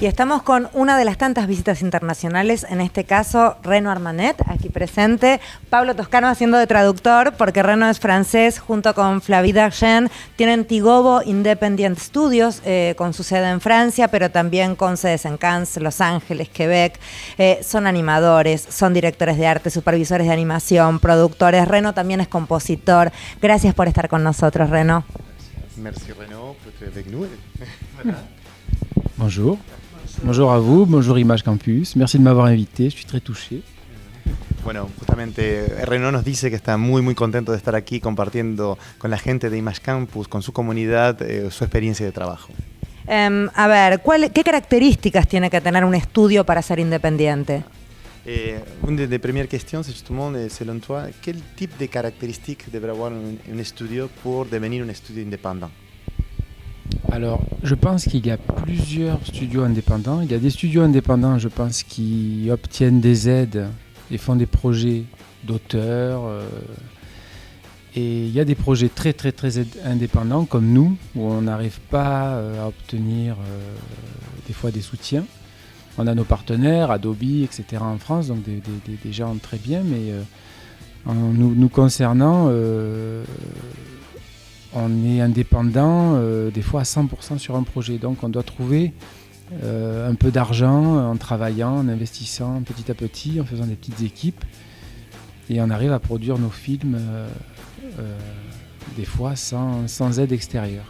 Y estamos con una de las tantas visitas internacionales, en este caso Reno Armanet, aquí presente, Pablo Toscano haciendo de traductor, porque Reno es francés, junto con Flavie Darchen, tienen Tigobo Independent Studios, con su sede en Francia, pero también con sedes en Cannes, Los Ángeles, Quebec. Son animadores, son directores de arte, supervisores de animación, productores. Reno también es compositor. Gracias por estar con nosotros, Reno. Merci Reno, pour être avec nous. Bonjour. Bonjour à vous, bonjour Image Campus. Merci de m'avoir invité, je suis très touché. Bueno, justamente Reno nos dice que está muy contento de estar aquí compartiendo con la gente de Image Campus, con su comunidad, su experiencia de trabajo. A ver, ¿qué características tiene que tener un estudio para ser independiente? Une des premières questions, c'est justement, selon toi, quel type de caractéristiques devrait avoir un studio pour devenir un studio indépendant? Alors, je pense qu'il y a plusieurs studios indépendants. Il y a des studios indépendants, je pense, qui obtiennent des aides et font des projets d'auteurs. Et il y a des projets très indépendants, comme nous, où on n'arrive pas à obtenir des fois des soutiens. On a nos partenaires, Adobe, etc. en France, donc des gens très bien, mais nous concernant, on est indépendant des fois à 100% sur un projet. Donc on doit trouver un peu d'argent en travaillant, en investissant petit à petit, en faisant des petites équipes. Et on arrive à produire nos films des fois sans aide extérieure.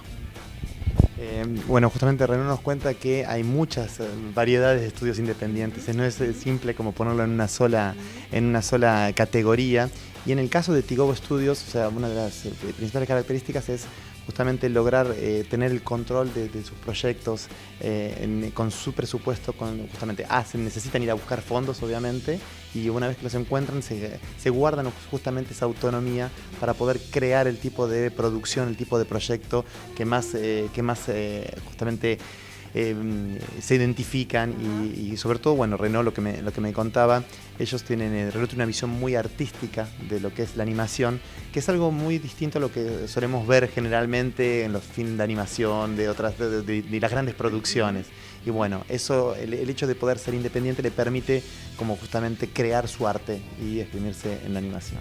Bueno, justamente Reno nos cuenta que hay muchas variedades de estudios independientes, no es simple como ponerlo en una sola categoría. Y en el caso de Tigobo Studios, o sea, una de las principales características es justamente lograr tener el control de sus proyectos con su presupuesto, justamente necesitan ir a buscar fondos, obviamente, y una vez que los encuentran se guardan justamente esa autonomía para poder crear el tipo de producción, el tipo de proyecto que más justamente se identifican y sobre todo, bueno, Reno lo que me contaba, ellos tienen una visión muy artística de lo que es la animación, que es algo muy distinto a lo que solemos ver generalmente en los films de animación de las grandes producciones. Y bueno, eso, el hecho de poder ser independiente le permite como justamente crear su arte y exprimirse en la animación.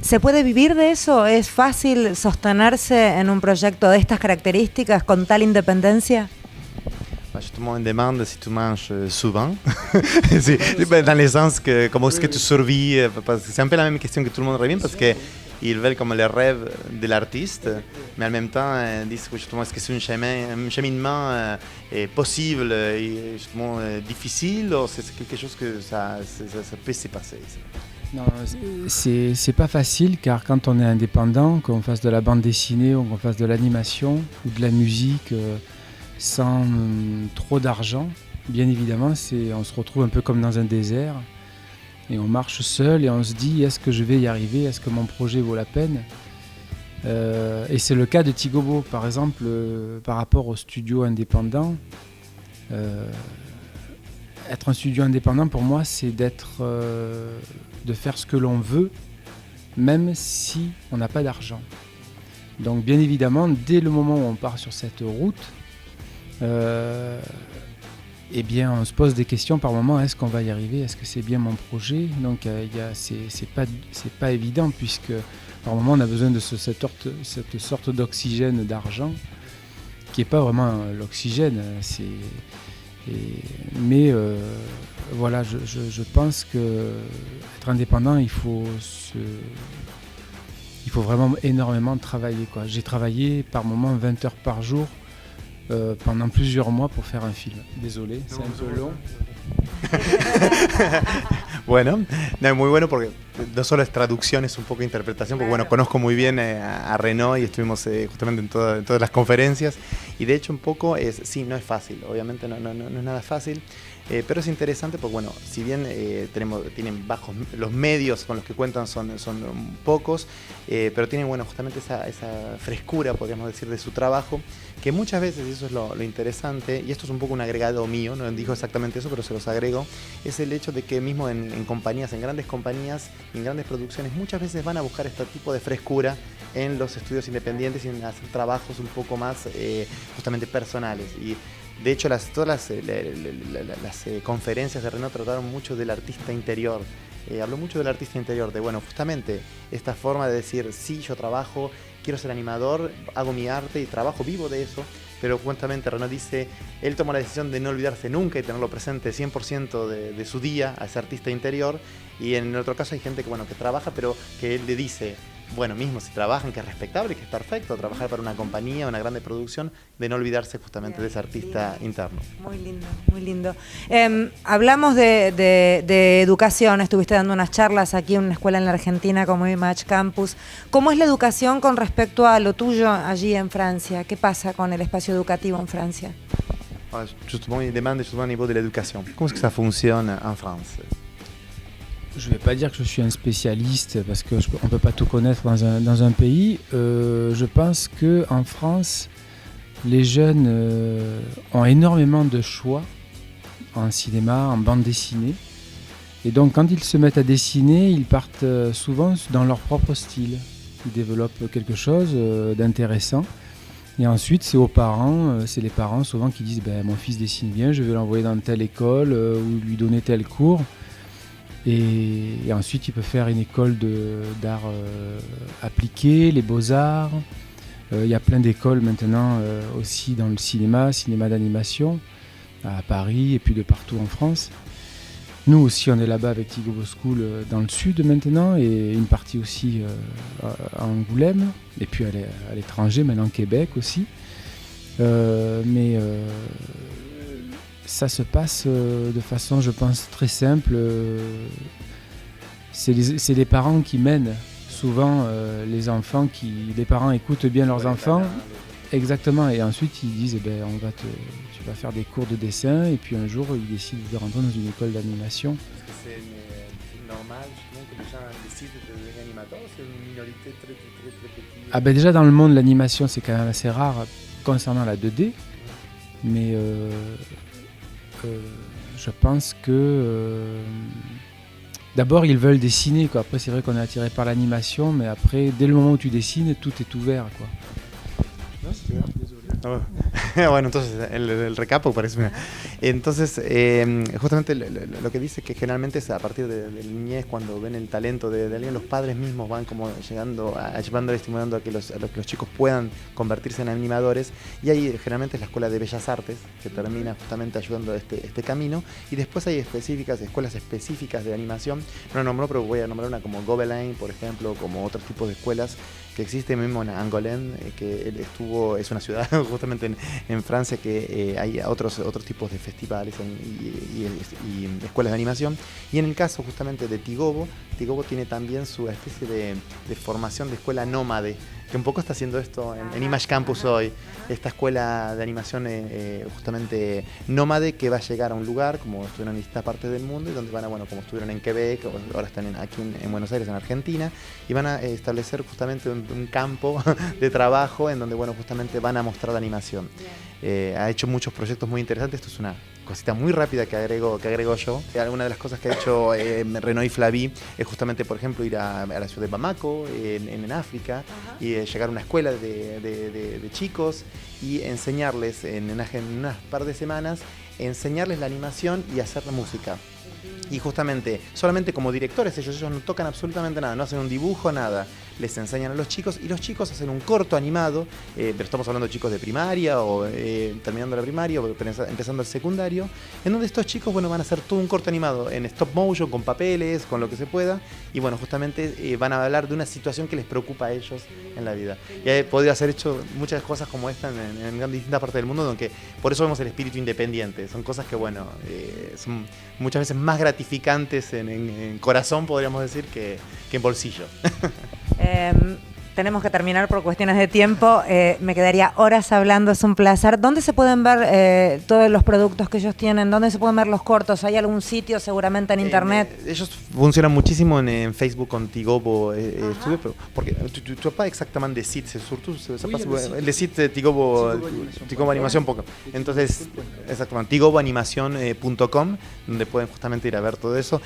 ¿Se puede vivir de eso? ¿Es fácil sostenerse en un proyecto de estas características con tal independencia? Justement, on demande si tu manges souvent, dans le sens que comment est-ce que tu survis, parce que c'est un peu la même question que tout le monde revient, parce que ils veulent comme le rêve de l'artiste, mais en même temps disent que justement est-ce que c'est un cheminement possible et justement difficile, ou c'est quelque chose que ça peut se passer. Non, c'est pas facile, car quand on est indépendant, qu'on fasse de la bande dessinée ou qu'on fasse de l'animation ou de la musique sans trop d'argent, bien évidemment, on se retrouve un peu comme dans un désert et on marche seul et on se dit est-ce que je vais y arriver, est-ce que mon projet vaut la peine, et c'est le cas de Tigobo par exemple, par rapport aux studios indépendants. Être un studio indépendant pour moi, c'est de faire ce que l'on veut, même si on n'a pas d'argent. Donc bien évidemment, dès le moment où on part sur cette route, eh bien, on se pose des questions par moment. Est-ce qu'on va y arriver? Est-ce que c'est bien mon projet? Donc, c'est pas évident, puisque par moment on a besoin de cette sorte d'oxygène d'argent, qui est pas vraiment l'oxygène. Mais voilà, je pense que être indépendant, il faut vraiment énormément travailler, quoi. J'ai travaillé par moment 20 heures par jour. Pendant plusieurs mois pour faire un film. Désolé, c'est un peu long. Bueno, no, muy bueno porque no solo es traducción, es un poco interpretación, porque bueno, conozco muy bien a Reno y estuvimos justamente en todas las conferencias, y de hecho un poco sí, no es fácil, obviamente no es nada fácil, pero es interesante porque bueno, si bien tienen bajos, los medios con los que cuentan son pocos, pero tienen bueno, justamente esa frescura, podríamos decir, de su trabajo, que muchas veces, y eso es lo interesante, y esto es un poco un agregado mío, no dijo exactamente eso, pero se los agrego, es el hecho de que mismo en compañías, en grandes compañías, en grandes producciones, muchas veces van a buscar este tipo de frescura en los estudios independientes y en hacer trabajos un poco más justamente personales. Y de hecho todas las conferencias de Renaud trataron mucho del artista interior. Habló mucho del artista interior, de bueno, justamente esta forma de decir, sí, yo trabajo, quiero ser animador, hago mi arte y trabajo, vivo de eso. Pero justamente Renaud dice, él tomó la decisión de no olvidarse nunca y tenerlo presente 100% de su día a ese artista interior. Y en otro caso hay gente que, bueno, que trabaja, pero que él le dice, bueno, mismo si trabajan, que es respetable, que es perfecto, trabajar para una compañía, una grande producción, de no olvidarse justamente de ese artista interno. Muy lindo, muy lindo. Hablamos de educación, estuviste dando unas charlas aquí en una escuela en la Argentina como Image Campus. ¿Cómo es la educación con respecto a lo tuyo allí en Francia? ¿Qué pasa con el espacio educativo en Francia? Justement, il demande justement au niveau de l'éducation. Comment est-ce que ça fonctionne en France? Je ne vais pas dire que je suis un spécialiste parce qu'on ne peut pas tout connaître dans un pays. Je pense qu'en France, les jeunes ont énormément de choix en cinéma, en bande dessinée. Et donc quand ils se mettent à dessiner, ils partent souvent dans leur propre style. Ils développent quelque chose d'intéressant. Et ensuite, c'est aux parents, c'est les parents souvent qui disent mon fils dessine bien, je vais l'envoyer dans telle école ou lui donner tel cours. Et ensuite, il peut faire une école d'art appliqué, les beaux-arts. Il y a plein d'écoles maintenant aussi dans le cinéma d'animation, à Paris et puis de partout en France. Nous aussi, on est là-bas avec Tigobo School dans le sud maintenant et une partie aussi à Angoulême et puis à l'étranger, maintenant au Québec aussi. Ça se passe de façon, je pense, très simple. C'est les parents qui mènent souvent les enfants, les parents écoutent bien leurs enfants. Exactement, et ensuite ils disent tu vas faire des cours de dessin et puis un jour ils décident de rentrer dans une école d'animation. Est-ce que c'est normal justement que les gens décident de devenir animateurs ou c'est une minorité très petite? Déjà dans le monde l'animation c'est quand même assez rare concernant la 2D, mais je pense que d'abord ils veulent dessiner, quoi. Après c'est vrai qu'on est attiré par l'animation, mais après dès le moment où tu dessines tout est ouvert, quoi. No, sí, désolé. Bueno, entonces el recapo parece una... Entonces, justamente lo que dice que generalmente es a partir de la niñez, cuando ven el talento de alguien, los padres mismos van como llegando, ayudando, estimulando a que los chicos puedan convertirse en animadores, y ahí generalmente es la Escuela de Bellas Artes que termina justamente ayudando este camino, y después hay escuelas específicas de animación. No la nombró, pero voy a nombrar una como Gobelin, por ejemplo, como otros tipos de escuelas que existe mismo en Angoulême, que él es una ciudad justamente en Francia que hay otros tipos de festivales y escuelas de animación. Y en el caso justamente de Tigobo tiene también su especie de formación de escuela nómade, que un poco está haciendo esto en Image Campus hoy, esta escuela de animación justamente nómade que va a llegar a un lugar, como estuvieron en distintas partes del mundo, y donde van a, bueno, como estuvieron en Quebec, ahora están aquí en Buenos Aires, en Argentina, y van a establecer justamente un campo de trabajo en donde, bueno, justamente van a mostrar la animación. Ha hecho muchos proyectos muy interesantes. Esto es una cosita muy rápida que agrego yo. Alguna de las cosas que ha hecho Renaud y Flavie es justamente, por ejemplo, ir a la ciudad de Bamako, en África, y llegar a una escuela de chicos y enseñarles en unas par de semanas, enseñarles la animación y hacer la música. Y justamente, solamente como directores, ellos no tocan absolutamente nada, no hacen un dibujo, nada. Les enseñan a los chicos y los chicos hacen un corto animado, pero estamos hablando de chicos de primaria o terminando la primaria o empezando el secundario, en donde estos chicos, bueno, van a hacer todo un corto animado en stop motion, con papeles, con lo que se pueda, y bueno, justamente van a hablar de una situación que les preocupa a ellos en la vida. Y podría ser hecho muchas cosas como esta en distintas partes del mundo, aunque por eso vemos el espíritu independiente. Son cosas que, bueno, son muchas veces más gratificantes en corazón, podríamos decir, que en bolsillo. Tenemos que terminar por cuestiones de tiempo. Me quedaría horas hablando, es un placer. ¿Dónde se pueden ver todos los productos que ellos tienen? ¿Dónde se pueden ver los cortos? ¿Hay algún sitio seguramente en internet? Ellos funcionan muchísimo en Facebook con Tigobo Studio, pero porque tu n'as pas exactement des sites, c'est surtout le site de Tigobo Animación. Entonces, exactamente, tigoboanimation.com, donde pueden justamente ir a ver todo eso.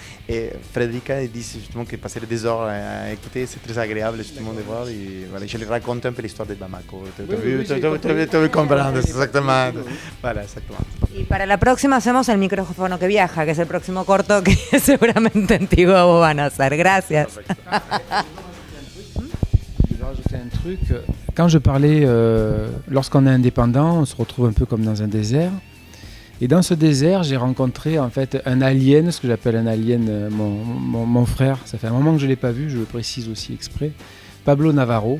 Frédérica dice justement que passer des heures à écouter, c'est très agréable justement de voir. y voilà, je lui raconte un peu l'histoire de Bamako. Te voy comprando, exactamente. Voilà, exactamente. Y para la próxima hacemos el micrófono que viaja, que es el próximo corto que seguramente en Tigo van a hacer. Gracias. Je vais rajouter un truc. Quand je parlais, lorsqu'on est indépendant, on se retrouve un peu comme dans un désert. Et dans ce désert, j'ai rencontré en fait un alien, ce que j'appelle un alien, mon frère. Ça fait un moment que je ne l'ai pas vu, je le précise aussi exprès. Pablo Navarro,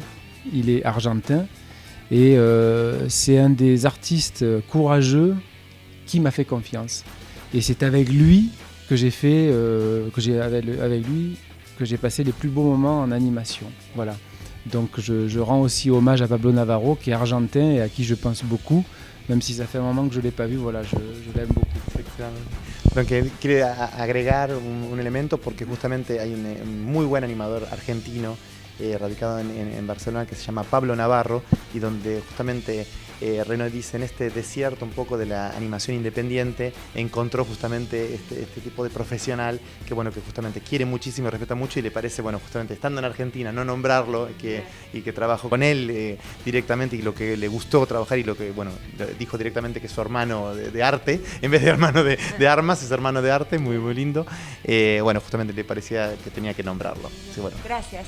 il est argentin et c'est un des artistes courageux qui m'a fait confiance. Et c'est avec lui que j'ai fait, avec lui que j'ai passé les plus beaux moments en animation. Voilà. Donc je rends aussi hommage à Pablo Navarro, qui est argentin et à qui je pense beaucoup. Même si ça fait un moment que je ne l'ai pas vu, voilà, je l'aime beaucoup. Donc él quiere agregar un elemento porque justamente hay un muy buen animador argentino radicado en Barcelona que se llama Pablo Navarro y donde justamente Reno dice en este desierto un poco de la animación independiente encontró justamente este tipo de profesional que bueno que justamente quiere muchísimo, respeta mucho y le parece bueno justamente estando en Argentina no nombrarlo y que trabajó con él directamente y lo que le gustó trabajar y lo que bueno dijo directamente que es su hermano de arte en vez de hermano de armas es hermano de arte muy muy lindo bueno justamente le parecía que tenía que nombrarlo. Sí, bueno. Gracias.